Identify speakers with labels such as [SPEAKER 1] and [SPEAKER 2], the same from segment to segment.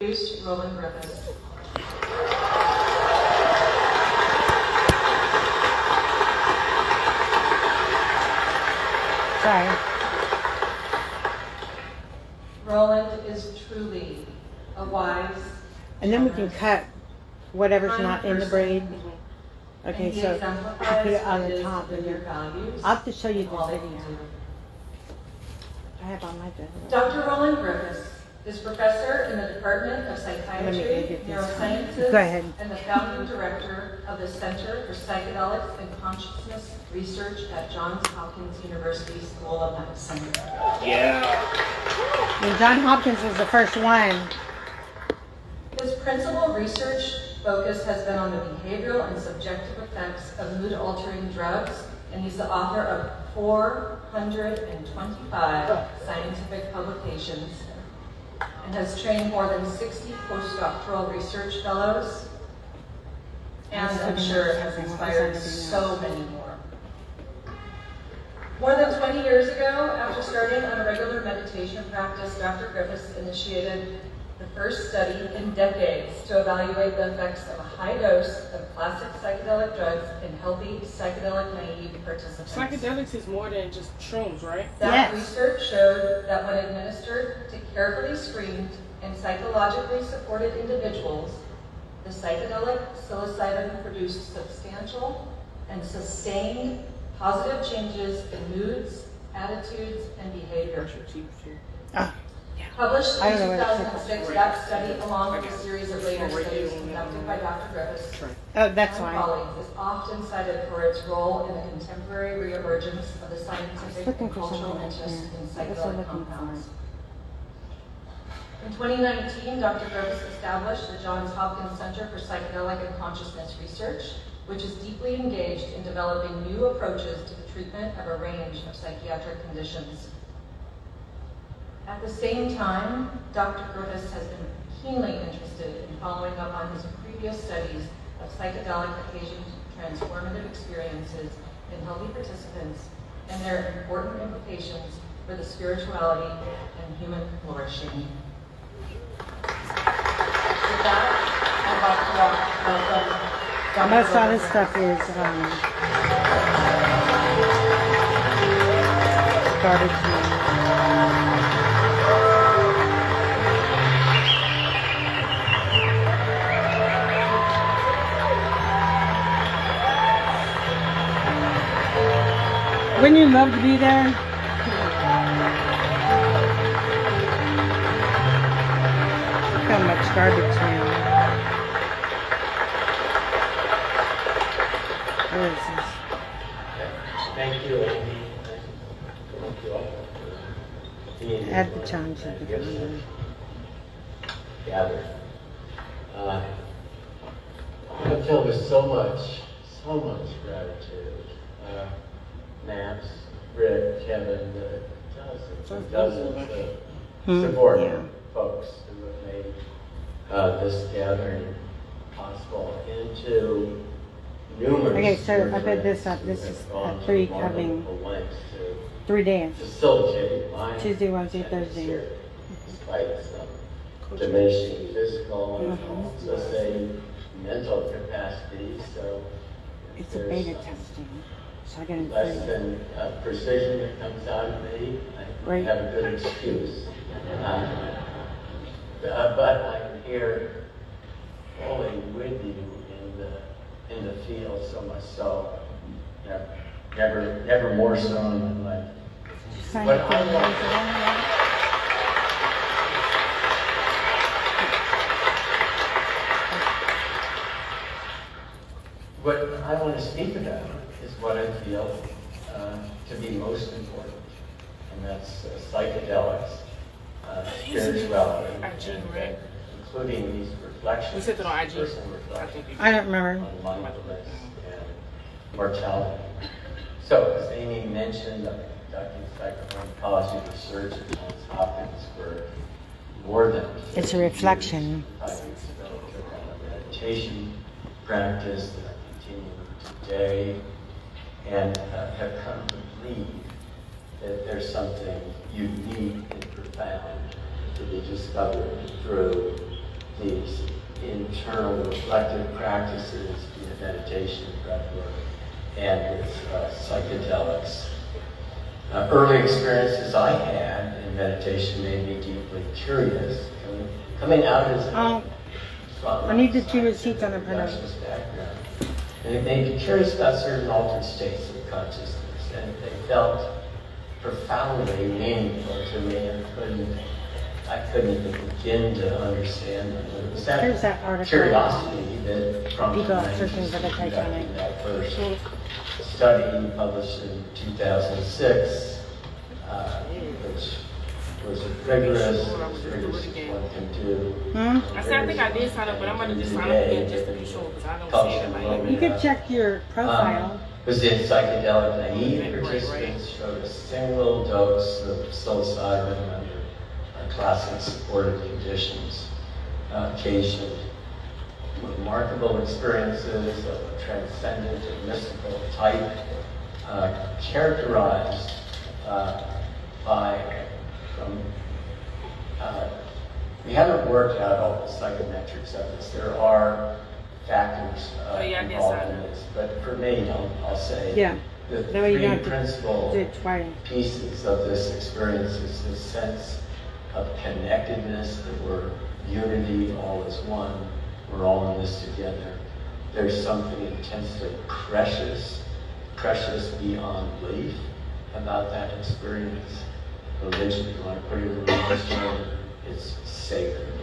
[SPEAKER 1] Introduce Roland Griffiths.
[SPEAKER 2] Sorry.
[SPEAKER 1] Roland is truly a wise,
[SPEAKER 2] And then we can cut whatever's not in the braid. Okay, so you put it on the top and then I'll have to show you the video. I have on my video.
[SPEAKER 1] Dr. Roland Griffiths is professor in the Department of Psychiatry, Neurosciences, and the founding director of the Center for Psychedelics and Consciousness Research at Johns Hopkins University School of Medicine.
[SPEAKER 3] Yeah.
[SPEAKER 2] And Johns Hopkins was the first one.
[SPEAKER 1] His principal research focus has been on the behavioral and subjective effects of mood-altering drugs, and he's the author of 425 scientific publications and has trained more than 60 postdoctoral research fellows, and I'm sure has inspired so many more. More than 20 years ago, after starting on a regular meditation practice, Dr. Griffiths initiated the first study in decades to evaluate the effects of a high dose of classic psychedelic drugs in healthy psychedelic-naive participants.
[SPEAKER 3] Psychedelics is more than just shrooms, right?
[SPEAKER 1] That research showed that when administered to carefully screened and psychologically supported individuals, the psychedelic psilocybin produced substantial and sustained positive changes in moods, attitudes, and behavior. Published in 2006, that study, along with a series of later studies conducted by Dr. Griffiths and colleagues, is often cited for its role in the contemporary reemergence of the scientific and cultural interest in psychedelic compounds. In 2019, Dr. Griffiths established the Johns Hopkins Center for Psychedelic and Consciousness Research, which is deeply engaged in developing new approaches to the treatment of a range of psychiatric conditions. At the same time, Dr. Griffiths has been keenly interested in following up on his previous studies of psychedelic occasioned transformative experiences in healthy participants and their important implications for the spirituality and human flourishing. With that, I'd like to welcome Dr.
[SPEAKER 2] Most of this stuff is garbage. Wouldn't you love to be there? Look how much garbage now. What is this?
[SPEAKER 4] Thank you, Amy. Thank you all for being here.
[SPEAKER 2] Add the challenge to the calendar.
[SPEAKER 4] Gathered. I'm filled with so much gratitude. Max, Rick, Kevin, dozens of support folks who have made this gathering possible into numerous.
[SPEAKER 2] Okay, so I bet this up. This is at 3 coming 3 days.
[SPEAKER 4] Facilitate my
[SPEAKER 2] Tuesday, Wednesday, Thursday.
[SPEAKER 4] Despite some diminishing physical and also say mental capacity. So
[SPEAKER 2] It's a beta testing. So I gotta
[SPEAKER 4] less than precision that comes out of me, I have a good excuse. But I'm here fully with you in the field, so much so. Never more so than like. But what I want to speak about is what I feel to be most important, and that's psychedelics, spirituality, and, including these reflections.
[SPEAKER 3] We said that on IG.
[SPEAKER 4] Personal reflections
[SPEAKER 2] I don't remember.
[SPEAKER 4] on mindfulness and mortality. So, as Amy mentioned, I've been conducting psychopharmacology research at Johns Hopkins for more than 50
[SPEAKER 2] It's a reflection.
[SPEAKER 4] years. I developed a meditation practice that I continue today, and have come to believe that there's something unique and profound to be discovered through these internal reflective practices, meditation, breathwork, and with psychedelics. Early experiences I had in meditation made me deeply curious. Coming out as
[SPEAKER 2] I need the 2 receipts on the printer.
[SPEAKER 4] background, and it made me curious about certain altered states of consciousness, and they felt profoundly meaningful to me, and I couldn't even begin to understand them. It was
[SPEAKER 2] Here's that article.
[SPEAKER 4] curiosity that prompted
[SPEAKER 2] People
[SPEAKER 4] me
[SPEAKER 2] searching for the
[SPEAKER 4] to
[SPEAKER 2] Titanic.
[SPEAKER 4] conduct that first study published in 2006, which was rigorous as one can do.
[SPEAKER 3] I said I think I did sign up, but I'm gonna just sign up again just to be sure because I don't see it in my email.
[SPEAKER 2] You could check your profile.
[SPEAKER 4] Was in psychedelic naive participants showed a single dose of psilocybin under classic supportive conditions. Occasioned remarkable experiences of a transcendent and mystical type, characterized we haven't worked out all the psychometrics of this. There are factors involved in this, but for me, I'll say the
[SPEAKER 2] That way you don't
[SPEAKER 4] three
[SPEAKER 2] have to
[SPEAKER 4] principal
[SPEAKER 2] do it twice.
[SPEAKER 4] pieces of this experience is this sense of connectedness, that we're unity, all is one, we're all in this together. There's something intensely precious beyond belief about that experience. Religion, if you want to put it in religious terms, it's sacred.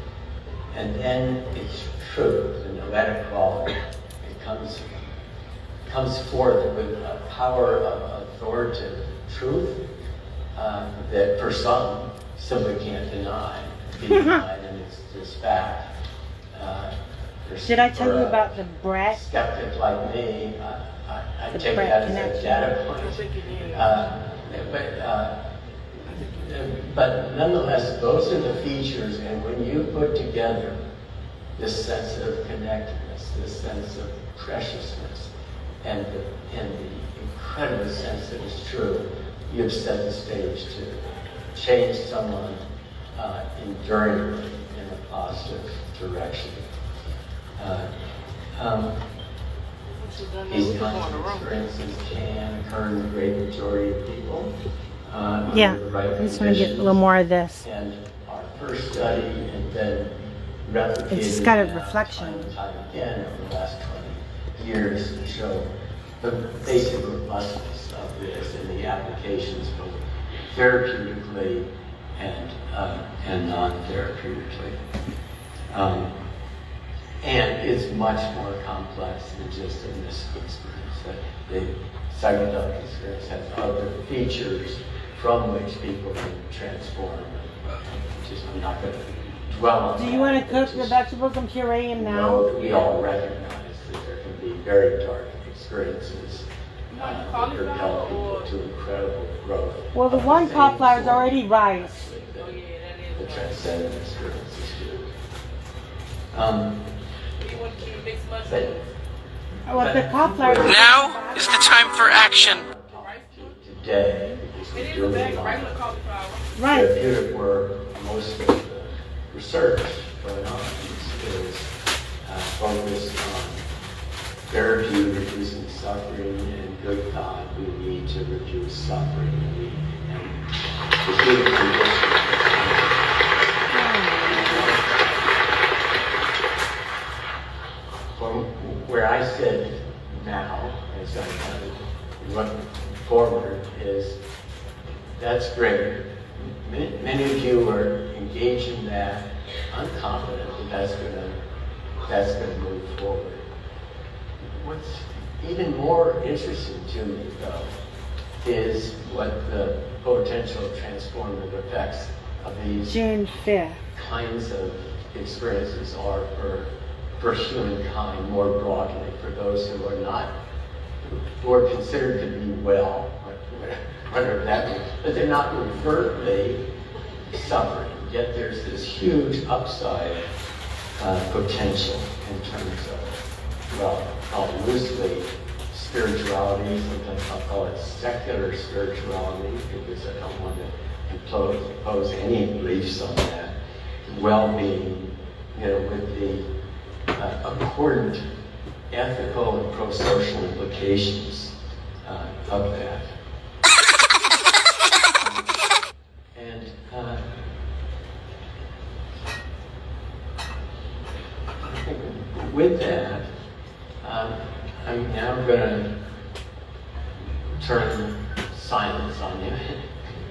[SPEAKER 4] And then it's truth, the noetic quality. It comes forth with a power of authoritative truth that for some simply can't deny. Be denied, and it's just fact.
[SPEAKER 2] Did I tell you about the brat?
[SPEAKER 4] Skeptic like me, I take that as a data point. But nonetheless, those are the features, and when you put together this sense of connectedness, this sense of preciousness, and the incredible sense that is true, you've set the stage to change someone enduringly in a positive direction. These kinds of experiences can occur in the great majority of people.
[SPEAKER 2] I just want to get a little more of this.
[SPEAKER 4] And our first study and then replicated
[SPEAKER 2] It's just got a reflection.
[SPEAKER 4] time and time again over the last 20 years to show the basic robustness of this and the applications both therapeutically and non-therapeutically. And it's much more complex than just a mystical experience. The psychedelic experience has other features from which people can transform. I'm not going to dwell on that.
[SPEAKER 2] Do you want to cook the vegetables and puree them now?
[SPEAKER 4] We all recognize that there can be very dark experiences that propel people to incredible growth.
[SPEAKER 2] Well, the one cauliflower is already rice.
[SPEAKER 4] The transcendent experiences do.
[SPEAKER 2] Well, the cauliflower.
[SPEAKER 5] Now is the time for action.
[SPEAKER 4] Today, because we're doing
[SPEAKER 2] Right.
[SPEAKER 4] therapeutic work, most of the research going on is focused on therapy, reducing suffering, and good God, we need to reduce suffering. And the human condition. From where I sit now, as I kind of look forward, is that's great. Many of you are engaged in that. I'm confident that that's going to move forward. What's even more interesting to me, though, is what the potential transformative effects of these
[SPEAKER 2] June 5th.
[SPEAKER 4] kinds of experiences are for humankind more broadly, for those who are considered to be well, whatever that means, but they're not overtly suffering. Yet there's this huge upside potential in terms of, well, I'll loosely spirituality, sometimes I'll call it secular spirituality, because I don't want to impose any beliefs on that. Well-being, with the important ethical and pro-social implications of that. And I think with that, I'm now going to turn silence on you,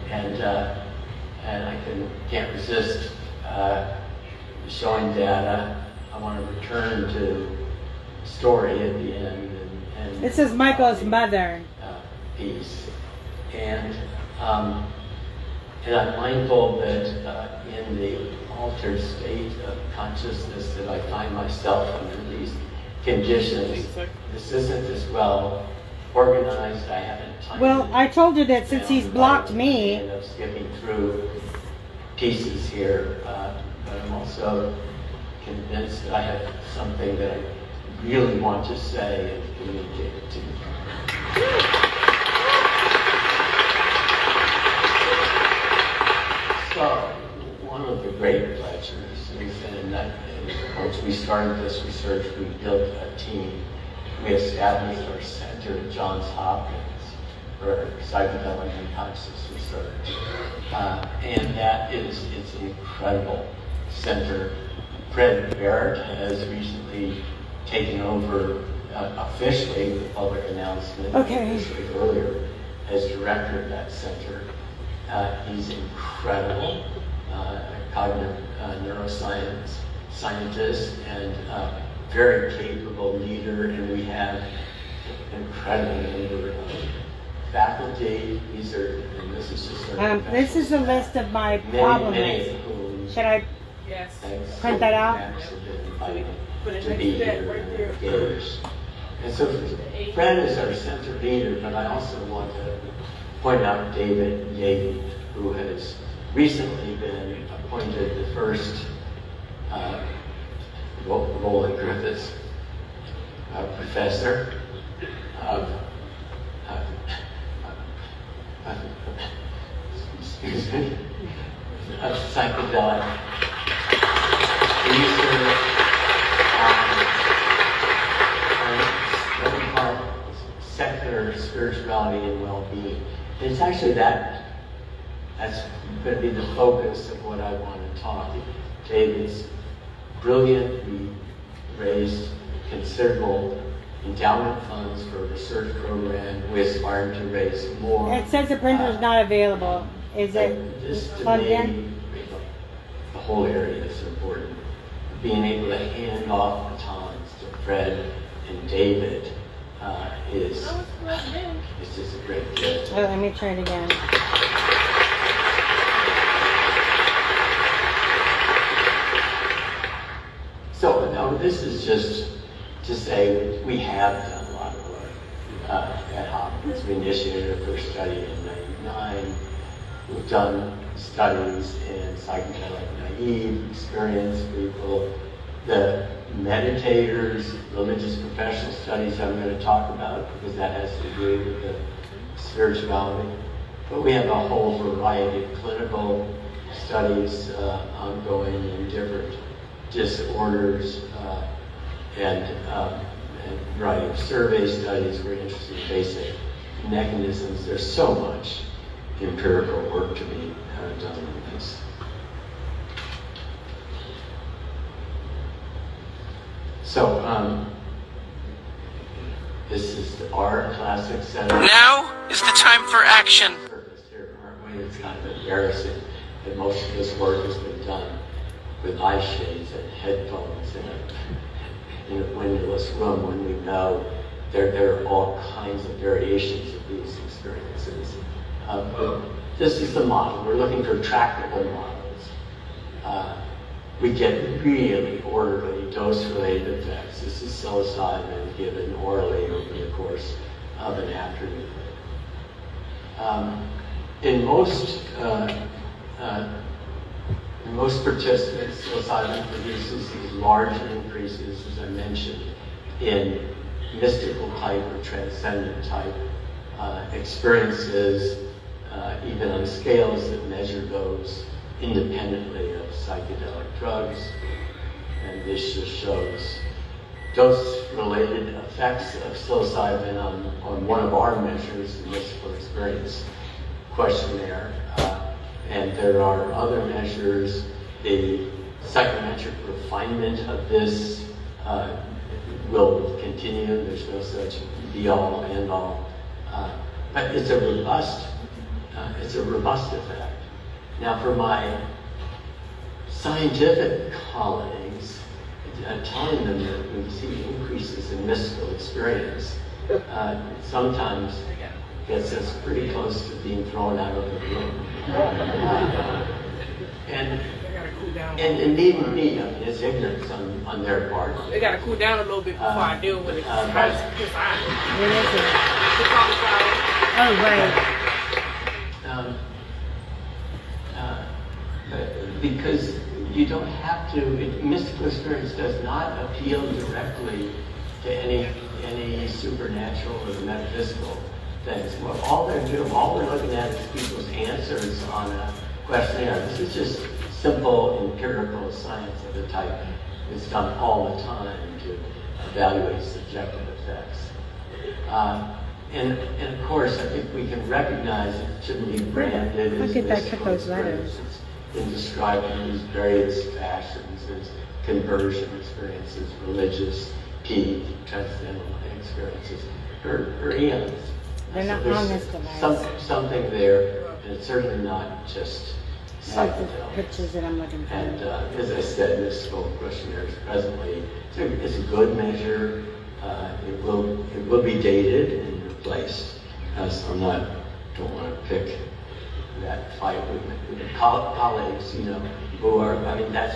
[SPEAKER 4] and I can't resist showing data. I want to return to story at the end. And
[SPEAKER 2] This is Michael's mother.
[SPEAKER 4] Piece, and I'm mindful that in the altered state of consciousness that I find myself under these conditions, this isn't as well organized. I haven't time.
[SPEAKER 2] Well, I told you that since he's blocked me.
[SPEAKER 4] I end up skipping through pieces here, but I'm also convinced that I have something that I really want to say and communicate it to you. So, one of the great pleasures is that once we started this research, we built a team. We established our center at Johns Hopkins for psychedelic and consciousness research. And that it's an incredible center. Fred Barrett has recently taken over officially with a public announcement this week earlier as director of that center. He's incredible, cognitive neuroscience scientist and very capable leader, and we have an incredible number of faculty. These are, and this is just
[SPEAKER 2] This is a list of my problems. Should I print that out?
[SPEAKER 4] To be here and engaged. And so Fred is our center leader, but I also want to point out David Yaden, who has recently been appointed the first Roland Griffiths professor of psychedelic research on what we call secular spirituality and well-being. And it's actually that's going to be the focus of what I want to talk. David's brilliant. We raised considerable endowment funds for a research program. We aspire to raise more.
[SPEAKER 2] It says the printer is not available. Is it plugged in?
[SPEAKER 4] The whole area is important. Being able to hand off batons to Fred and David is just a great gift.
[SPEAKER 2] Oh, let me try it again.
[SPEAKER 4] So now this is just to say we have done a lot of work at Hopkins. We initiated our first study in '99. We've done studies in psychedelic naive, experienced people, the meditators, religious professional studies I'm going to talk about because that has to do with the spirituality. But we have a whole variety of clinical studies ongoing in different disorders and a variety of survey studies. We're interested in basic mechanisms. There's so much empirical work to be done on this. So, this is our classic setup.
[SPEAKER 5] Now is the time for action.
[SPEAKER 4] Here, aren't we? It's kind of embarrassing that most of this work has been done with eye shades and headphones in a windowless room when we know there are all kinds of variations of these experiences. But this is the model. We're looking for tractable models. We get really orderly dose-related effects. This is psilocybin given orally over the course of an afternoon. In most participants, psilocybin produces these large increases, as I mentioned, in mystical type or transcendent type experiences, even on scales that measure those independently of psychedelic drugs. and this just shows dose-related effects of psilocybin on one of our measures, the mystical experience questionnaire. And there are other measures. The psychometric refinement of this will continue. There's no such be-all, end-all. But it's a robust effect. Now, for my scientific colleagues, telling them that we see increases in mystical experience sometimes gets us pretty close to being thrown out of the room. And needn't be, I mean, it's ignorance on their part.
[SPEAKER 3] They gotta cool down a little bit before I deal with it.
[SPEAKER 2] What is it? Oh, right.
[SPEAKER 4] Because you don't have to, mystical experience does not appeal directly to any supernatural or metaphysical things. Well, all they're doing, all we're looking at is people's answers on a questionnaire. This is just simple empirical science of the type that's done all the time to evaluate subjective effects. And of course, I think we can recognize it shouldn't be branded as mystical experiences. Been described in these various fashions as conversion experiences, religious, peak, transcendental experiences for eons.
[SPEAKER 2] They're not
[SPEAKER 4] so
[SPEAKER 2] on this device.
[SPEAKER 4] Something there, and it's certainly not just
[SPEAKER 2] Like the
[SPEAKER 4] psychedelics.
[SPEAKER 2] pictures that I'm looking for.
[SPEAKER 4] And as I said, mystical questionnaires presently, it's a good measure. It will be dated and replaced. So don't want to pick that fight with colleagues, who are, I mean, that's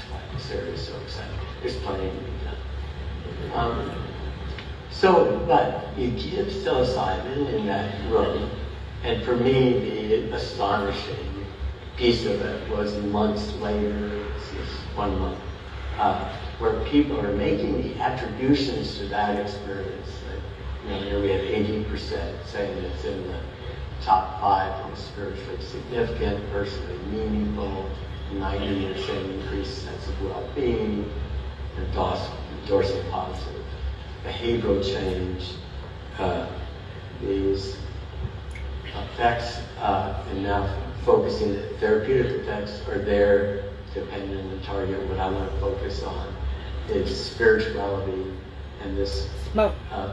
[SPEAKER 4] why this area is so exciting. There's plenty to be done. But you give psilocybin in that room, and for me, the astonishing piece of it was months later, this is 1 month, where people are making the attributions to that experience. Here we have 80% saying it's in the top 5 most spiritually significant, personally meaningful, 90% increased sense of well-being, endorsing positive behavioral change. These effects, and now focusing the therapeutic effects are there depending on the target. What I want to focus on is spirituality and this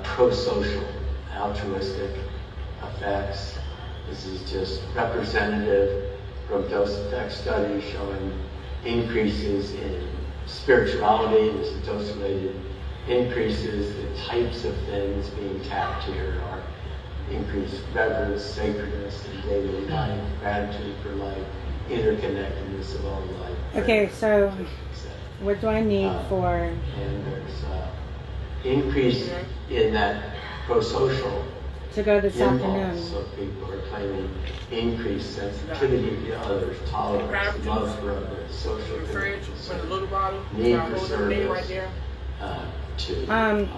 [SPEAKER 4] pro-social, altruistic effects. This is just representative from dose effect studies showing increases in spirituality. This is dose-related increases. The types of things being tapped here are increased reverence, sacredness in daily life, gratitude for life, interconnectedness of all life.
[SPEAKER 2] Okay, so what do I need for?
[SPEAKER 4] And there's increase in that pro-social
[SPEAKER 2] to go this afternoon.
[SPEAKER 4] So people are claiming increased sensitivity to others, tolerance, love for others, social connection, need for service to others.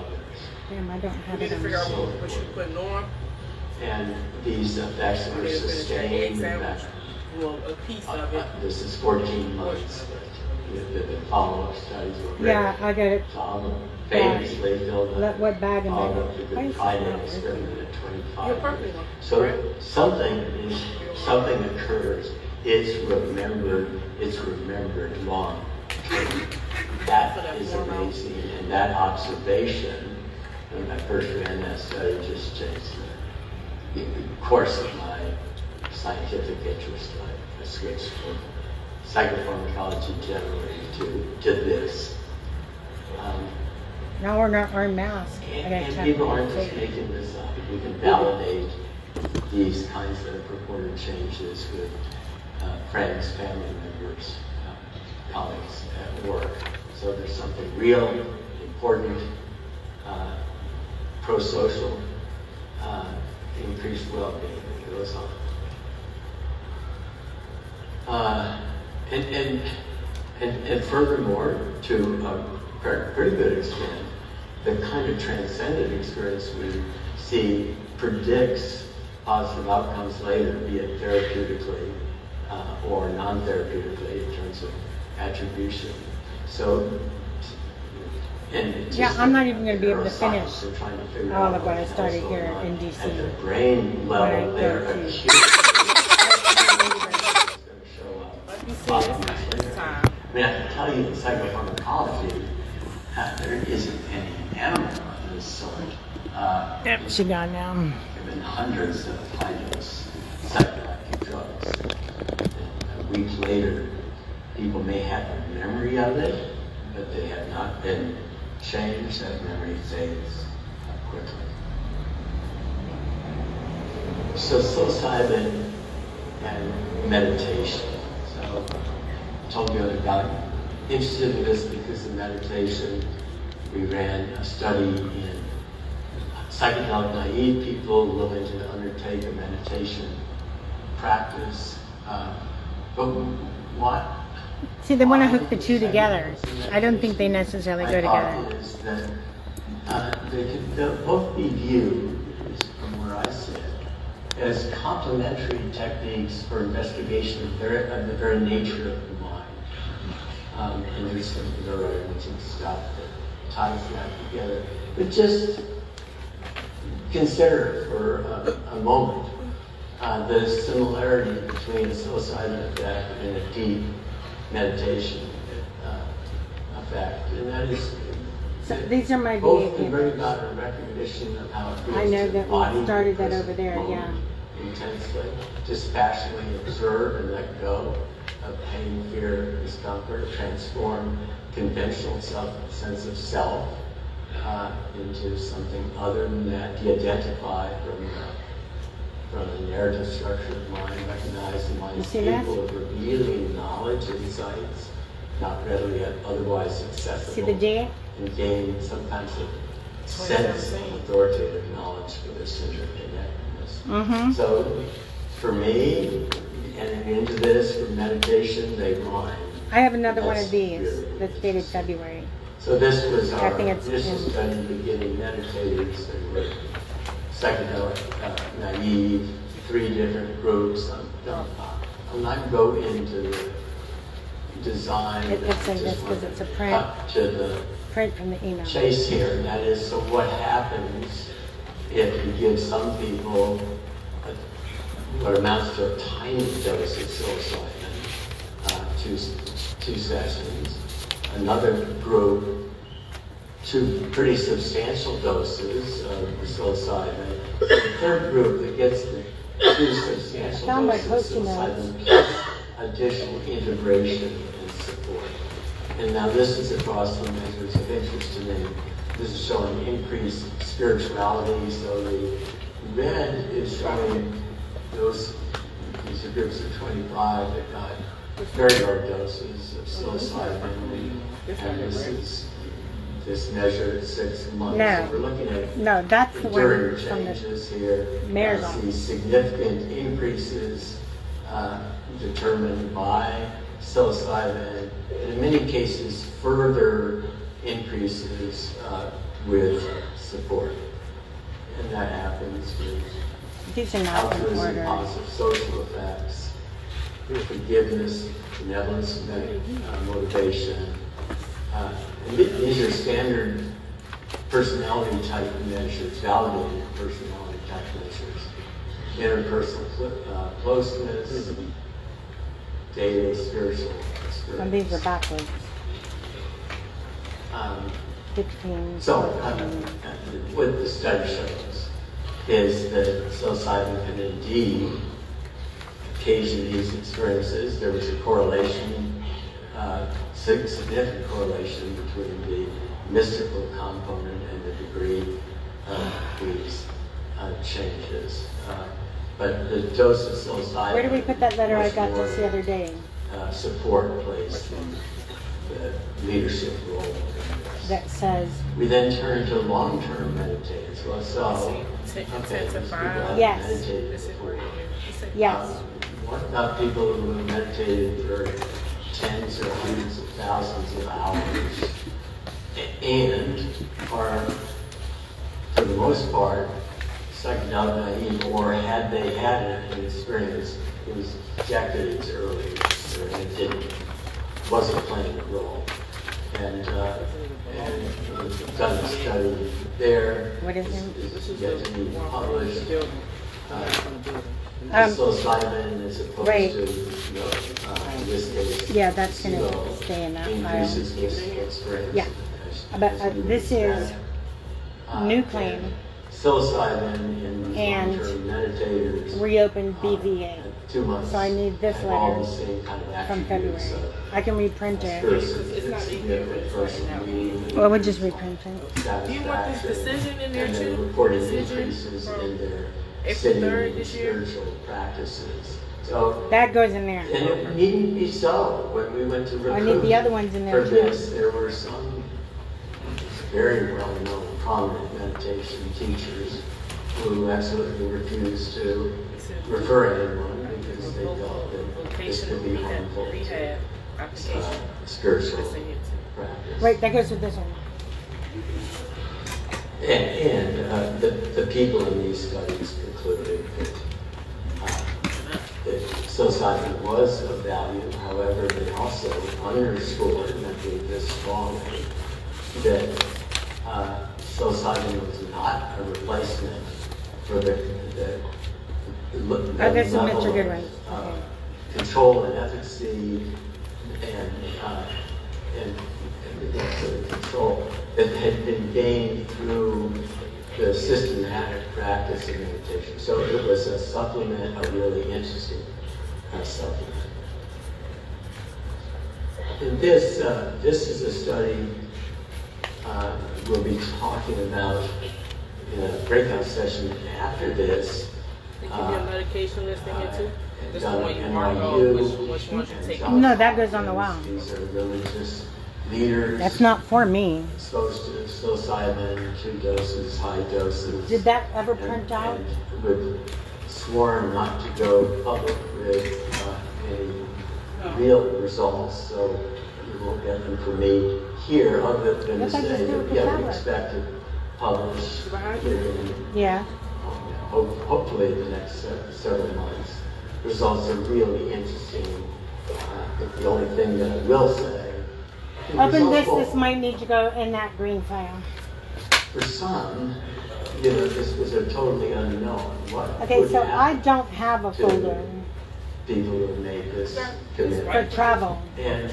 [SPEAKER 2] Damn, I don't have
[SPEAKER 3] You need
[SPEAKER 2] it
[SPEAKER 3] to
[SPEAKER 2] on
[SPEAKER 3] figure out
[SPEAKER 2] the
[SPEAKER 3] what you put on.
[SPEAKER 4] And these effects are sustained.
[SPEAKER 3] Well, a piece of it.
[SPEAKER 4] This is 14 months. The follow-up studies were great.
[SPEAKER 2] Yeah, I got it.
[SPEAKER 4] So famously filled up.
[SPEAKER 2] What bag am I?
[SPEAKER 4] Followed up the Good Friday experiment at 25.
[SPEAKER 3] You're
[SPEAKER 4] So something occurs. It's remembered long term. That is amazing, and that observation, when I first ran that study, just changed the course of my scientific interest. I switched from psychopharmacology generally to this.
[SPEAKER 2] Now we're not wearing masks.
[SPEAKER 4] And people aren't just making this up. We can validate these kinds of purported changes with friends, family members, colleagues at work. So there's something real, important, pro-social, increased well-being that goes on. And furthermore, to a pretty good extent, the kind of transcendent experience we see predicts positive outcomes later, be it therapeutically or non-therapeutically in terms of attribution. So And it
[SPEAKER 2] Yeah,
[SPEAKER 4] just
[SPEAKER 2] I'm not even going to be able to
[SPEAKER 4] neuroscience,
[SPEAKER 2] finish
[SPEAKER 4] they're trying to figure
[SPEAKER 2] all
[SPEAKER 4] out
[SPEAKER 2] of what I
[SPEAKER 4] the hell's
[SPEAKER 2] started
[SPEAKER 4] going
[SPEAKER 2] here
[SPEAKER 4] on.
[SPEAKER 2] in DC.
[SPEAKER 4] At the brain
[SPEAKER 2] When I
[SPEAKER 4] level, they're
[SPEAKER 2] go to-
[SPEAKER 4] acute. It's going to show up.
[SPEAKER 3] Let me see this time.
[SPEAKER 4] I mean, I can tell you in psychopharmacology, there isn't any animal of this sort.
[SPEAKER 2] Yep, she gone now.
[SPEAKER 4] There have been hundreds of high-dose psychoactive drugs. And a week later, people may have a memory of it, but they have not been changed. That memory fades quickly. So psilocybin and meditation. So I told you I got interested in this because of meditation. We ran a study in psychedelic naive people willing to undertake a meditation practice. But what?
[SPEAKER 2] See, they want to hook the two together. I don't think they necessarily go together.
[SPEAKER 4] Is that they'll both be viewed, from where I sit, as complementary techniques for investigation of the very nature of the mind. And there's some neuroimaging stuff that ties that together. But just consider for a moment the similarity between a psilocybin effect and a deep meditation effect. And that is,
[SPEAKER 2] So these are my
[SPEAKER 4] both can
[SPEAKER 2] VA
[SPEAKER 4] bring about a recognition of how it feels
[SPEAKER 2] I know
[SPEAKER 4] to
[SPEAKER 2] that
[SPEAKER 4] body
[SPEAKER 2] we started that
[SPEAKER 4] present
[SPEAKER 2] over there,
[SPEAKER 4] moment
[SPEAKER 2] yeah.
[SPEAKER 4] Intensely. Dispassionately observe and let go of pain, fear, discomfort, transform conventional sense of self into something other than that, de-identify from the narrative structure of mind, recognize the mind
[SPEAKER 2] You
[SPEAKER 4] is
[SPEAKER 2] see that?
[SPEAKER 4] capable of revealing knowledge, insights, not readily otherwise accessible.
[SPEAKER 2] See the J?
[SPEAKER 4] And gain some kinds of sense of authoritative knowledge for their center of connectedness.
[SPEAKER 2] Mm-hmm.
[SPEAKER 4] So for me, and into this, for meditation, they rhyme.
[SPEAKER 2] I have another one
[SPEAKER 4] That's
[SPEAKER 2] of these
[SPEAKER 4] really
[SPEAKER 2] that's dated February.
[SPEAKER 4] So this was
[SPEAKER 2] I
[SPEAKER 4] our
[SPEAKER 2] think it's
[SPEAKER 4] initial
[SPEAKER 2] in-
[SPEAKER 4] study beginning meditators that were psychedelic naive, 3 different groups. I'm not go into the design.
[SPEAKER 2] It's in
[SPEAKER 4] I just
[SPEAKER 2] this 'cause
[SPEAKER 4] want
[SPEAKER 2] it's a
[SPEAKER 4] to
[SPEAKER 2] print.
[SPEAKER 4] cut to the
[SPEAKER 2] Print from the email.
[SPEAKER 4] chase here, and that is, so what happens if you give some people what amounts to a tiny dose of psilocybin, two sessions, another group 2 pretty substantial doses of psilocybin, the third group that gets the 2 substantial
[SPEAKER 2] Found my
[SPEAKER 4] doses of
[SPEAKER 2] Post-it
[SPEAKER 4] psilocybin plus additional integration and support. And now this is across the measures of interest to me. This is showing increased spirituality, so the red is showing these are groups of 25 that got very low doses of psilocybin, and this measure at 6 months.
[SPEAKER 2] No.
[SPEAKER 4] So we're looking at
[SPEAKER 2] No, that's the
[SPEAKER 4] enduring
[SPEAKER 2] one from the
[SPEAKER 4] changes here.
[SPEAKER 2] mayor's
[SPEAKER 4] I see
[SPEAKER 2] office.
[SPEAKER 4] significant increases determined by psilocybin, and in many cases further increases with support. And that happens with
[SPEAKER 2] These are not in
[SPEAKER 4] altruism,
[SPEAKER 2] order.
[SPEAKER 4] positive social effects, forgiveness, benevolence, motivation. And these are standard personality type measures, validated personality type measures. Interpersonal closeness, daily spiritual experience.
[SPEAKER 2] And these are backwards.
[SPEAKER 4] Um,
[SPEAKER 2] 15.
[SPEAKER 4] So,
[SPEAKER 2] 14.
[SPEAKER 4] what the study shows is that psilocybin can indeed occasion these experiences. There was a correlation, significant correlation between the mystical component and the degree of these changes. But the dose of psilocybin.
[SPEAKER 2] Where do we put that letter I
[SPEAKER 4] much
[SPEAKER 2] got
[SPEAKER 4] more,
[SPEAKER 2] just the other day?
[SPEAKER 4] Support plays the leadership role in this.
[SPEAKER 2] That says,
[SPEAKER 4] We then turn to long-term meditators. Well, so,
[SPEAKER 3] Take
[SPEAKER 4] okay,
[SPEAKER 3] to
[SPEAKER 4] these people
[SPEAKER 3] 5.
[SPEAKER 4] have
[SPEAKER 2] Yes.
[SPEAKER 4] meditated
[SPEAKER 3] This is
[SPEAKER 4] before.
[SPEAKER 2] yes.
[SPEAKER 4] What about people who have meditated for tens or hundreds of thousands of hours and are, for the most part, psychedelic naive, or had they had an experience, it was decades earlier, and it wasn't playing a role. And done a study there.
[SPEAKER 2] What is it?
[SPEAKER 4] It's yet to be published.
[SPEAKER 2] Um,
[SPEAKER 4] Psilocybin as opposed
[SPEAKER 2] right.
[SPEAKER 4] to, in this case,
[SPEAKER 2] Yeah, that's gonna
[SPEAKER 4] placebo
[SPEAKER 2] stay in that file.
[SPEAKER 4] increases this experience.
[SPEAKER 2] Yeah. But this is new claim.
[SPEAKER 4] Psilocybin in
[SPEAKER 2] And
[SPEAKER 4] long-term meditators.
[SPEAKER 2] reopened BVA.
[SPEAKER 4] 2 months.
[SPEAKER 2] So I need this
[SPEAKER 4] have all
[SPEAKER 2] letter
[SPEAKER 4] the same kind of
[SPEAKER 2] from February.
[SPEAKER 4] attributes.
[SPEAKER 2] I can reprint it.
[SPEAKER 3] It's not easy.
[SPEAKER 2] Or we'll just reprint it.
[SPEAKER 3] Do you want this decision in there
[SPEAKER 4] and then
[SPEAKER 3] too?
[SPEAKER 4] reported
[SPEAKER 3] Decision
[SPEAKER 4] increases
[SPEAKER 3] from
[SPEAKER 4] in their
[SPEAKER 3] April
[SPEAKER 4] sitting
[SPEAKER 3] 3rd
[SPEAKER 4] and
[SPEAKER 3] this year?
[SPEAKER 4] spiritual practices. So,
[SPEAKER 2] That goes in there.
[SPEAKER 4] and it needn't be so. When we went to recruit
[SPEAKER 2] I need the other ones in there
[SPEAKER 4] for
[SPEAKER 2] too.
[SPEAKER 4] this, there were some very well-known, prominent meditation teachers who absolutely refused to refer anyone because they felt that this could be harmful to
[SPEAKER 3] rehab application.
[SPEAKER 4] spiritual
[SPEAKER 3] Listen here too.
[SPEAKER 4] practice.
[SPEAKER 2] Wait, that goes with this one.
[SPEAKER 4] And the people in these studies concluded that psilocybin was of value. However, they also underscored, and I believe this strongly, that psilocybin was not a replacement for the
[SPEAKER 2] this is
[SPEAKER 4] level
[SPEAKER 2] Mr. Goodwin.
[SPEAKER 4] of control and efficacy and the control that had been gained through the systematic practice of meditation. So it was a supplement, a really interesting supplement. And this is a study we'll be talking about in a breakout session after this.
[SPEAKER 3] They give you a medication list in here too? Just the
[SPEAKER 4] done
[SPEAKER 3] one you
[SPEAKER 4] at
[SPEAKER 3] mark
[SPEAKER 4] NYU,
[SPEAKER 3] off, which ones you
[SPEAKER 4] and
[SPEAKER 3] take.
[SPEAKER 4] John
[SPEAKER 2] No, that goes on the wall.
[SPEAKER 4] These are religious leaders.
[SPEAKER 2] That's not for me.
[SPEAKER 4] Exposed to psilocybin, 2 doses, high doses.
[SPEAKER 2] Did that ever print out?
[SPEAKER 4] And would sworn not to go public with any real results, so you won't get them from me here, other than to
[SPEAKER 2] Yes, I just
[SPEAKER 4] say
[SPEAKER 2] do it
[SPEAKER 4] that,
[SPEAKER 2] for
[SPEAKER 4] yeah, we
[SPEAKER 2] tablet.
[SPEAKER 4] expect to publish here in
[SPEAKER 2] Yeah.
[SPEAKER 4] hopefully the next several months. Results are really interesting. The only thing that I will say, the
[SPEAKER 2] Open this.
[SPEAKER 4] results
[SPEAKER 2] This might need to go in that green file.
[SPEAKER 4] for some, this was a totally unknown. What
[SPEAKER 2] Okay,
[SPEAKER 4] would
[SPEAKER 2] so I
[SPEAKER 4] happen
[SPEAKER 2] don't have a
[SPEAKER 4] to
[SPEAKER 2] folder
[SPEAKER 4] people who made this commitment?
[SPEAKER 2] for travel.
[SPEAKER 4] And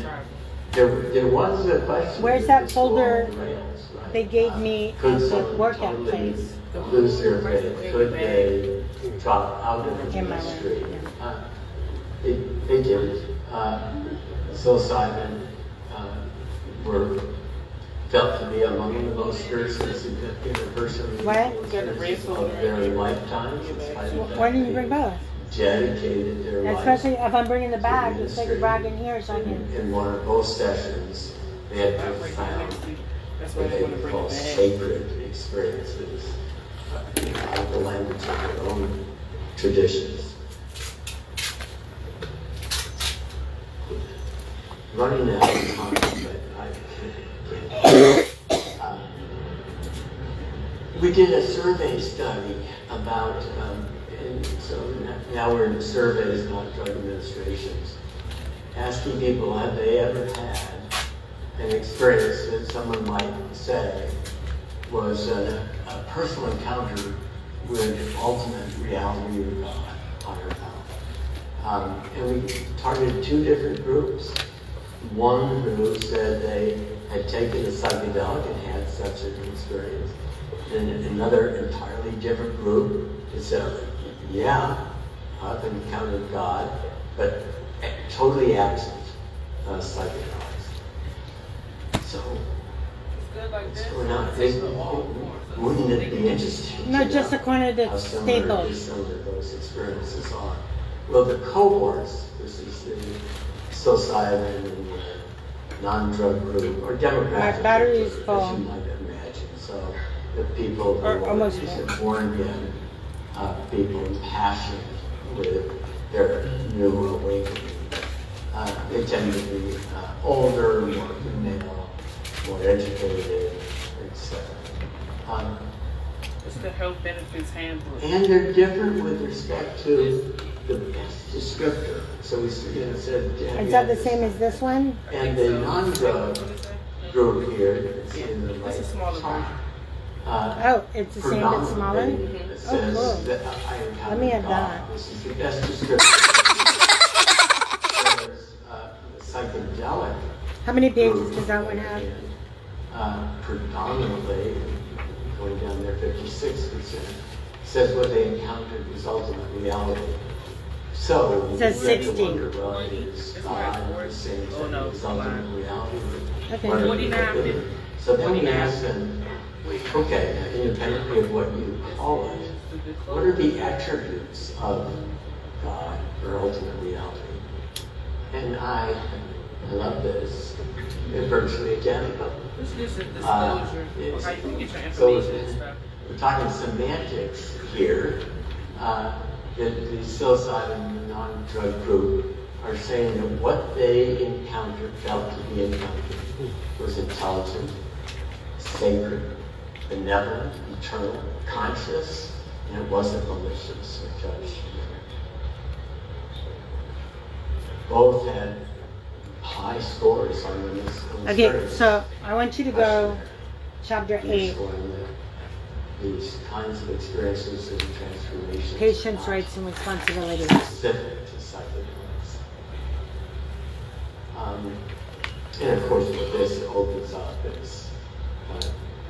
[SPEAKER 4] there was a question.
[SPEAKER 2] Where's that folder
[SPEAKER 4] along the rails, right?
[SPEAKER 2] they gave me
[SPEAKER 4] Could
[SPEAKER 2] at the
[SPEAKER 4] someone
[SPEAKER 2] workout
[SPEAKER 4] totally
[SPEAKER 2] place?
[SPEAKER 4] lose their faith? Could they drop out of the
[SPEAKER 2] In my
[SPEAKER 4] ministry?
[SPEAKER 2] room,
[SPEAKER 4] They didn't. Psilocybin were felt to be among the most spiritually significant personal
[SPEAKER 2] What?
[SPEAKER 4] of their lifetimes. in spite of the
[SPEAKER 2] Why
[SPEAKER 4] fact
[SPEAKER 2] didn't you
[SPEAKER 4] they
[SPEAKER 2] bring both?
[SPEAKER 4] dedicated their life.
[SPEAKER 2] Especially if I'm bringing the bag, just take the bag in here so I can.
[SPEAKER 4] In one of both sessions, they had profound,
[SPEAKER 3] That's why
[SPEAKER 4] what
[SPEAKER 3] they
[SPEAKER 4] they
[SPEAKER 3] want to
[SPEAKER 4] would
[SPEAKER 3] bring
[SPEAKER 4] call
[SPEAKER 3] it back.
[SPEAKER 4] sacred experiences out of the language of their own traditions. Running out of time, but we did a survey study about, and so now we're in surveys, not drug administrations, asking people, have they ever had an experience that someone might say was a personal encounter with ultimate reality or God, higher power. And we targeted 2 different groups. One who said they had taken a psychedelic and had such an experience. And another entirely different group that said, yeah, I've encountered God, but totally absent psychedelics. So, wouldn't it be interesting?
[SPEAKER 2] No,
[SPEAKER 4] to
[SPEAKER 2] just
[SPEAKER 4] know
[SPEAKER 2] according to
[SPEAKER 4] how
[SPEAKER 2] the
[SPEAKER 4] similar
[SPEAKER 2] staples.
[SPEAKER 4] some of those experiences are? Well, the cohorts, this is the psilocybin and the non-drug group, or demographic.
[SPEAKER 2] My battery is
[SPEAKER 4] as
[SPEAKER 2] full.
[SPEAKER 4] you might imagine. So the people who
[SPEAKER 2] Or
[SPEAKER 4] are
[SPEAKER 2] almost
[SPEAKER 4] these
[SPEAKER 2] full.
[SPEAKER 4] born again, people passionate with their new awakening. They tend to be older, more female, more educated, etc.
[SPEAKER 3] It's the health benefits handbook.
[SPEAKER 4] And they're different with respect to the best descriptor. So we said,
[SPEAKER 2] Is that the same as this one?
[SPEAKER 4] And the non-drug group here, it's in the right
[SPEAKER 3] a smaller version.
[SPEAKER 2] Oh, it's the same but smaller?
[SPEAKER 4] It says
[SPEAKER 2] cool.
[SPEAKER 4] that I encountered
[SPEAKER 2] Let me have
[SPEAKER 4] God.
[SPEAKER 2] that.
[SPEAKER 4] This is the best description. Whereas, psychedelic
[SPEAKER 2] How many pages
[SPEAKER 4] group
[SPEAKER 2] does that one have?
[SPEAKER 4] Predominantly, going down there 56%, says what they encountered was ultimate reality. So,
[SPEAKER 2] It says
[SPEAKER 4] you have to
[SPEAKER 2] 60.
[SPEAKER 4] wonder, well, is God the same thing as ultimate reality?
[SPEAKER 2] Okay.
[SPEAKER 4] What are
[SPEAKER 3] 49.
[SPEAKER 4] people doing? So then we ask them, okay, independently of what you call it, what are the attributes of God or ultimate reality? And I love this. They're virtually identical.
[SPEAKER 3] This is disclosure. How you can get your
[SPEAKER 4] So
[SPEAKER 3] information and stuff.
[SPEAKER 4] we're talking semantics here. The psilocybin and non-drug group are saying that what they encountered, felt to be encountered, was intelligent, sacred, benevolent, eternal, conscious, and it wasn't malicious or judged. Both had high scores on this.
[SPEAKER 2] Okay, so I want you to go chapter 8,
[SPEAKER 4] These kinds of experiences and transformations.
[SPEAKER 2] Patients, Rights, and Responsibilities.
[SPEAKER 4] Specific to psychedelics. And of course, what this opens up is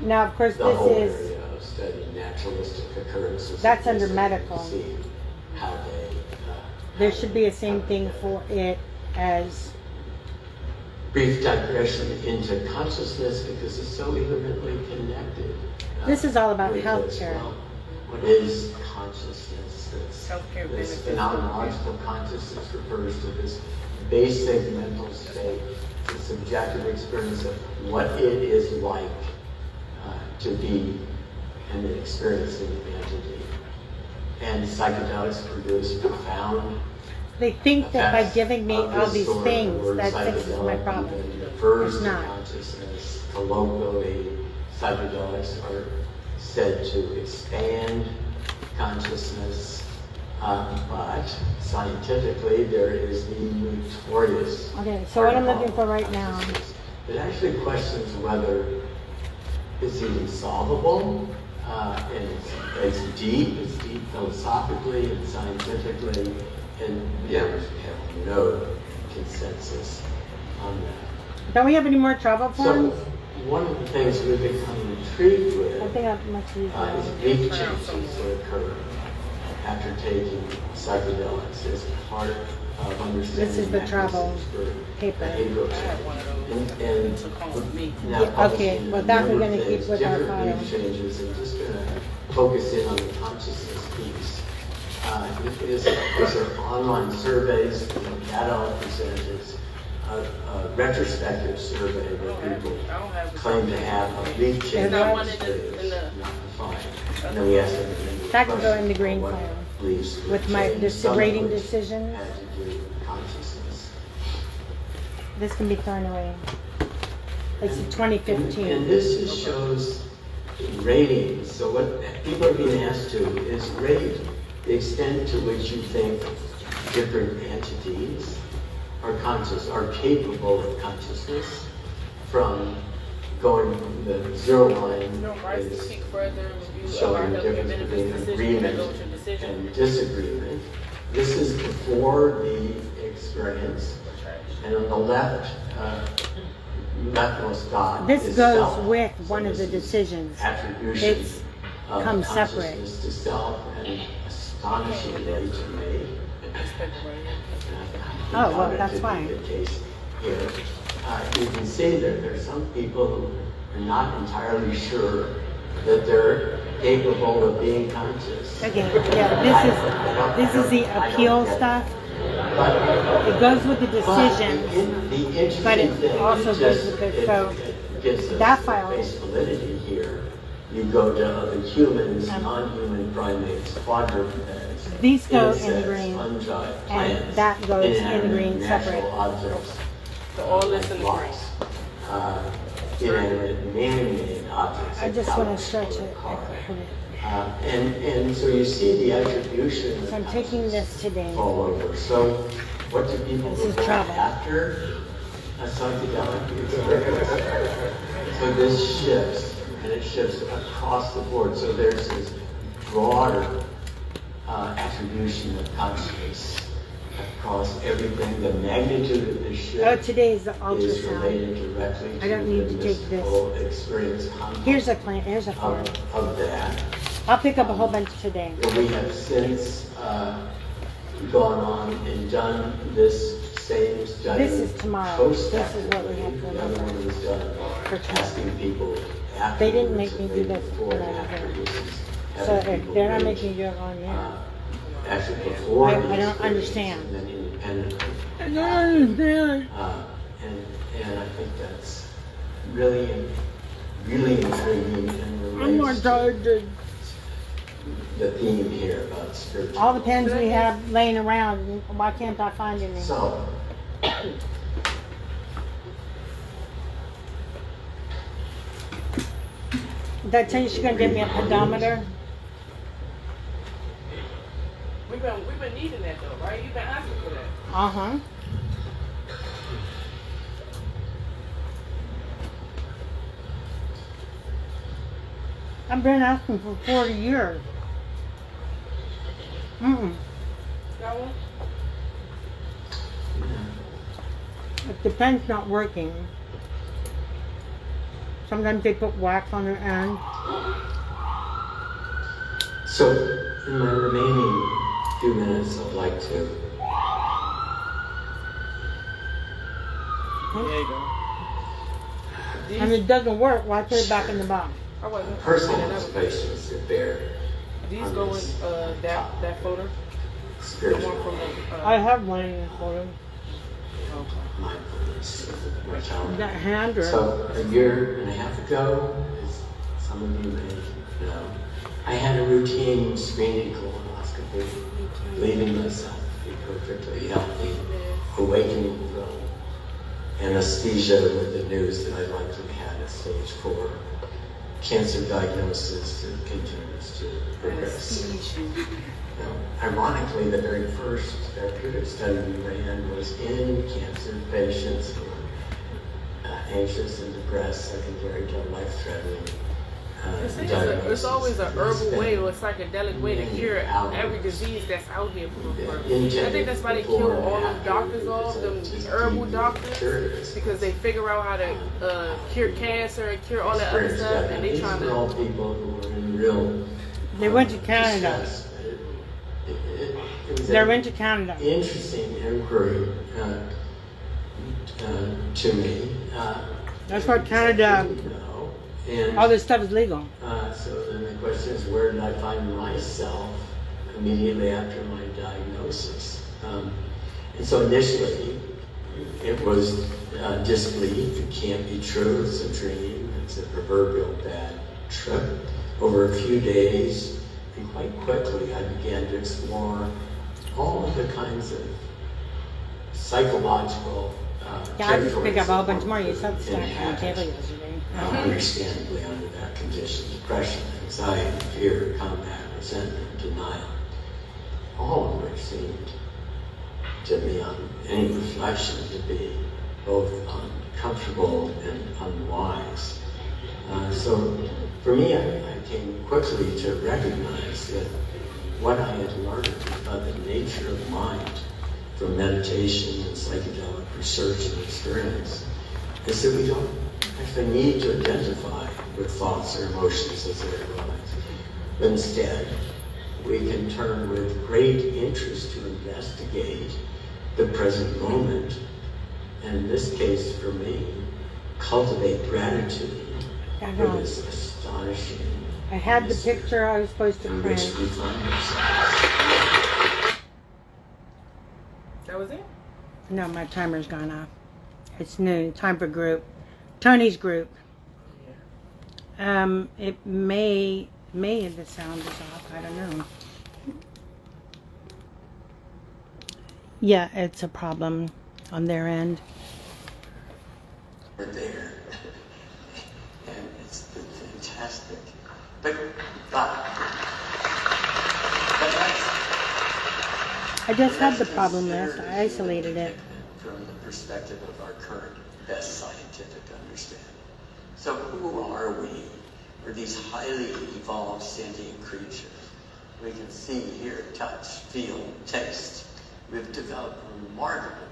[SPEAKER 2] Now, of course,
[SPEAKER 4] the
[SPEAKER 2] this
[SPEAKER 4] whole
[SPEAKER 2] is,
[SPEAKER 4] area of studying naturalistic occurrences.
[SPEAKER 2] That's
[SPEAKER 4] and
[SPEAKER 2] under
[SPEAKER 4] so
[SPEAKER 2] medical.
[SPEAKER 4] you can see how they,
[SPEAKER 2] there should be a same thing for it as,
[SPEAKER 4] brief digression into consciousness because it's so intimately connected.
[SPEAKER 2] This is all about
[SPEAKER 4] with
[SPEAKER 2] healthcare.
[SPEAKER 4] as well. What is consciousness?
[SPEAKER 3] Healthcare
[SPEAKER 4] This
[SPEAKER 3] benefits.
[SPEAKER 4] phenomenological consciousness refers to this basic mental state, the subjective experience of what it is like to be an experiencing entity. And psychedelics produce profound
[SPEAKER 2] they think that by
[SPEAKER 4] effects
[SPEAKER 2] giving me
[SPEAKER 4] of
[SPEAKER 2] all
[SPEAKER 4] this
[SPEAKER 2] these
[SPEAKER 4] sort.
[SPEAKER 2] things,
[SPEAKER 4] The word
[SPEAKER 2] that fixes my
[SPEAKER 4] psychedelic
[SPEAKER 2] problem.
[SPEAKER 4] even refers
[SPEAKER 2] It's
[SPEAKER 4] to
[SPEAKER 2] not.
[SPEAKER 4] consciousness. Colloquially, psychedelics are said to expand consciousness, but scientifically there is the notorious.
[SPEAKER 2] Okay, so what I'm
[SPEAKER 4] part
[SPEAKER 2] looking for
[SPEAKER 4] called
[SPEAKER 2] right now.
[SPEAKER 4] consciousness. It actually questions whether it's even solvable, and it's deep philosophically and scientifically, and yeah, we have no consensus on that.
[SPEAKER 2] Don't we have any more travel
[SPEAKER 4] So
[SPEAKER 2] plans?
[SPEAKER 4] one of the things we've become intrigued with
[SPEAKER 2] I think I must use
[SPEAKER 4] is
[SPEAKER 2] that.
[SPEAKER 4] big changes that occur after taking psychedelics as part of understanding
[SPEAKER 2] This is the travel
[SPEAKER 4] mechanisms for
[SPEAKER 2] paper.
[SPEAKER 4] behavioral
[SPEAKER 3] I had one of those.
[SPEAKER 4] and
[SPEAKER 3] Took home with me.
[SPEAKER 4] now
[SPEAKER 2] Yeah, okay,
[SPEAKER 4] publishing
[SPEAKER 2] well,
[SPEAKER 4] a
[SPEAKER 2] that we're
[SPEAKER 4] number of
[SPEAKER 2] gonna keep
[SPEAKER 4] things,
[SPEAKER 2] with our
[SPEAKER 4] different
[SPEAKER 2] file.
[SPEAKER 4] brief changes, and just going to focus in on the consciousness piece. These are online surveys, data I'll present is a retrospective survey where people claim to have a brief change
[SPEAKER 2] Is that one
[SPEAKER 3] in the-
[SPEAKER 4] not defined. And then we ask them to
[SPEAKER 2] That can go in the green
[SPEAKER 4] what
[SPEAKER 2] file.
[SPEAKER 4] leads to
[SPEAKER 2] With my
[SPEAKER 4] change, some of
[SPEAKER 2] rating
[SPEAKER 4] which
[SPEAKER 2] decisions.
[SPEAKER 4] had to do with consciousness.
[SPEAKER 2] This can be thrown away. It's a
[SPEAKER 4] And
[SPEAKER 2] 2015.
[SPEAKER 4] this shows ratings. So what people are being asked to is rate the extent to which you think different entities are conscious, are capable of consciousness, from going the zero line
[SPEAKER 3] No rights to
[SPEAKER 4] is
[SPEAKER 3] seek further review of our
[SPEAKER 4] showing the
[SPEAKER 3] healthcare
[SPEAKER 4] difference
[SPEAKER 3] benefits
[SPEAKER 4] between
[SPEAKER 3] decision and
[SPEAKER 4] agreement
[SPEAKER 3] go to decision.
[SPEAKER 4] and disagreement. This is before the experience. And on the left, leftmost dot
[SPEAKER 2] This
[SPEAKER 4] is
[SPEAKER 2] goes
[SPEAKER 4] self.
[SPEAKER 2] with
[SPEAKER 4] So
[SPEAKER 2] one of the
[SPEAKER 4] this is
[SPEAKER 2] decisions.
[SPEAKER 4] Attribution
[SPEAKER 2] It's
[SPEAKER 4] of
[SPEAKER 2] comes separate.
[SPEAKER 4] consciousness to self, and astonishingly to me.
[SPEAKER 2] Oh, well, that's fine.
[SPEAKER 4] The case here. You can see that there are some people who are not entirely sure that they're capable of being conscious.
[SPEAKER 2] Okay, yeah, this is the appeal stuff. It goes with the decisions, but it also goes with the, so that file.
[SPEAKER 4] Base validity here. You go to other humans, non-human primates, quadrupeds.
[SPEAKER 2] These go in
[SPEAKER 4] insects,
[SPEAKER 2] green,
[SPEAKER 4] fungi,
[SPEAKER 2] and
[SPEAKER 4] plants,
[SPEAKER 2] that goes in
[SPEAKER 4] inanimate
[SPEAKER 2] green
[SPEAKER 4] natural
[SPEAKER 2] separate.
[SPEAKER 4] objects.
[SPEAKER 3] So all this in the
[SPEAKER 4] rocks, inanimate man-made objects.
[SPEAKER 2] I
[SPEAKER 4] like
[SPEAKER 2] just want
[SPEAKER 4] couch
[SPEAKER 2] to stretch
[SPEAKER 4] or
[SPEAKER 2] it.
[SPEAKER 4] car.
[SPEAKER 2] I put it.
[SPEAKER 4] And so you see the attribution.
[SPEAKER 2] So I'm taking this today.
[SPEAKER 4] all over. So what do people
[SPEAKER 2] This is
[SPEAKER 4] look at
[SPEAKER 2] travel.
[SPEAKER 4] after a psychedelic experience? So this shifts and it shifts across the board. So there's this broader attribution of consciousness across everything. The magnitude of the shift
[SPEAKER 2] today is the
[SPEAKER 4] is
[SPEAKER 2] ultrasound.
[SPEAKER 4] related directly
[SPEAKER 2] I don't
[SPEAKER 4] to
[SPEAKER 2] need
[SPEAKER 4] the
[SPEAKER 2] to take this.
[SPEAKER 4] mystical experience content
[SPEAKER 2] Here's a plant. Here's a form.
[SPEAKER 4] of that.
[SPEAKER 2] I'll pick up a whole bunch today.
[SPEAKER 4] And we have since gone on and done this same study.
[SPEAKER 2] This is tomorrow. This is what we have to
[SPEAKER 4] The other one was done
[SPEAKER 2] For tomorrow.
[SPEAKER 4] asking people afterwards.
[SPEAKER 2] They didn't make me do
[SPEAKER 4] and
[SPEAKER 2] this
[SPEAKER 4] before
[SPEAKER 2] when I
[SPEAKER 4] and
[SPEAKER 2] was
[SPEAKER 4] after.
[SPEAKER 2] there.
[SPEAKER 4] This is
[SPEAKER 2] So
[SPEAKER 4] having
[SPEAKER 2] if
[SPEAKER 4] people
[SPEAKER 2] they're not
[SPEAKER 4] rate,
[SPEAKER 2] making you go on there.
[SPEAKER 4] actually before
[SPEAKER 2] I
[SPEAKER 4] the
[SPEAKER 2] don't
[SPEAKER 4] experience
[SPEAKER 2] understand.
[SPEAKER 4] and then independently.
[SPEAKER 2] I don't understand.
[SPEAKER 4] And I think that's really, really intriguing and
[SPEAKER 2] I'm more
[SPEAKER 4] relates to
[SPEAKER 2] tired.
[SPEAKER 4] the theme here about spiritual.
[SPEAKER 2] All the pens we have laying around, why can't I find any?
[SPEAKER 4] So,
[SPEAKER 2] Did I tell you she's gonna get me a pedometer?
[SPEAKER 3] We've been needing that though, right? You've been asking for that.
[SPEAKER 2] Uh-huh. I've been asking for 40 years.
[SPEAKER 3] Got one?
[SPEAKER 2] If the pen's not working, sometimes they put wax on their end.
[SPEAKER 4] so in my remaining few minutes, I'd like to
[SPEAKER 3] There you go.
[SPEAKER 2] And it doesn't work, why put it back in the box?
[SPEAKER 3] I wasn't.
[SPEAKER 4] personal
[SPEAKER 3] Another-
[SPEAKER 4] observations that bear
[SPEAKER 3] These
[SPEAKER 4] on
[SPEAKER 3] go in
[SPEAKER 4] this
[SPEAKER 3] that folder. The one
[SPEAKER 4] spiritual
[SPEAKER 3] from the.
[SPEAKER 2] I have one in this folder.
[SPEAKER 4] mindfulness mortality.
[SPEAKER 2] That handwritten.
[SPEAKER 4] So a year and a half ago, as some of you may know, I had a routine screening colonoscopy, believing myself to be perfectly healthy, awakening from anesthesia with the news that I likely had a stage 4 cancer diagnosis that continues to progress. Ironically, the very first therapeutic study we ran was in cancer patients who were anxious and depressed, secondary to life-threatening diagnosis.
[SPEAKER 3] It's always a herbal way or a psychedelic way to cure every disease that's out here. I think that's why they kill all them doctors off, them herbal doctors, because they figure out how to cure cancer and cure all that other stuff, and they
[SPEAKER 4] These
[SPEAKER 3] trying
[SPEAKER 4] were all
[SPEAKER 3] to.
[SPEAKER 4] people who were in real
[SPEAKER 2] They went to Canada.
[SPEAKER 4] distress. It was
[SPEAKER 2] They
[SPEAKER 4] a
[SPEAKER 2] went to Canada.
[SPEAKER 4] interesting inquiry to me.
[SPEAKER 2] That's why Canada,
[SPEAKER 4] No. And
[SPEAKER 2] all this stuff is legal.
[SPEAKER 4] so then the question is, where did I find myself immediately after my diagnosis? And so initially, it was disbelief. It can't be true. It's a dream. It's a proverbial bad trip. Over a few days, and quite quickly, I began to explore all of the kinds of psychological
[SPEAKER 2] Yeah, I just pick up a whole bunch
[SPEAKER 4] territories
[SPEAKER 2] more. You
[SPEAKER 4] that
[SPEAKER 2] said
[SPEAKER 4] were
[SPEAKER 2] stack on the
[SPEAKER 4] inhabited,
[SPEAKER 2] table yesterday.
[SPEAKER 4] understandably under that condition: depression, anxiety, fear, combat, resentment, denial. All of which seemed to me, on any reflection, to be both uncomfortable and unwise. So for me, I came quickly to recognize that what I had learned about the nature of mind from meditation and psychedelic research and experience is that we don't actually need to identify with thoughts or emotions as they arise. But instead, we can turn with great interest to investigate the present moment, and in this case for me, cultivate gratitude
[SPEAKER 2] I
[SPEAKER 4] for
[SPEAKER 2] know.
[SPEAKER 4] this astonishing
[SPEAKER 2] I had the picture I was supposed to
[SPEAKER 4] in which
[SPEAKER 2] print.
[SPEAKER 4] we find ourselves.
[SPEAKER 3] That was it.
[SPEAKER 2] No, my timer's gone off. It's noon. Time for group. Tony's group. It may the sound is off. I don't know. Yeah, it's a problem on their end.
[SPEAKER 4] We're there. And it's been fantastic. But that's
[SPEAKER 2] I just had the problem list. I isolated it.
[SPEAKER 4] from the perspective of our current best scientific understanding. So who are we
[SPEAKER 6] are these highly evolved sentient creatures. We can see, hear, touch, feel, taste. We've developed remarkable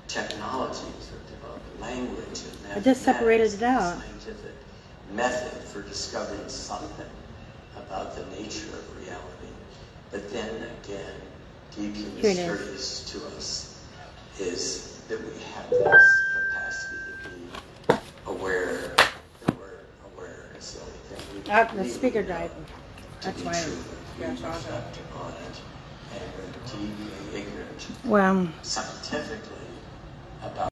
[SPEAKER 6] technologies. We've developed language and
[SPEAKER 2] I just separated it out.
[SPEAKER 6] scientific method for discovering something about the nature of reality. But then again, deeply mysterious to us is that we have this capacity to be aware. The word aware is the only thing we
[SPEAKER 2] The speaker died. That's why.
[SPEAKER 6] reflect on it, and we're deeply ignorant
[SPEAKER 2] Well.
[SPEAKER 6] scientifically about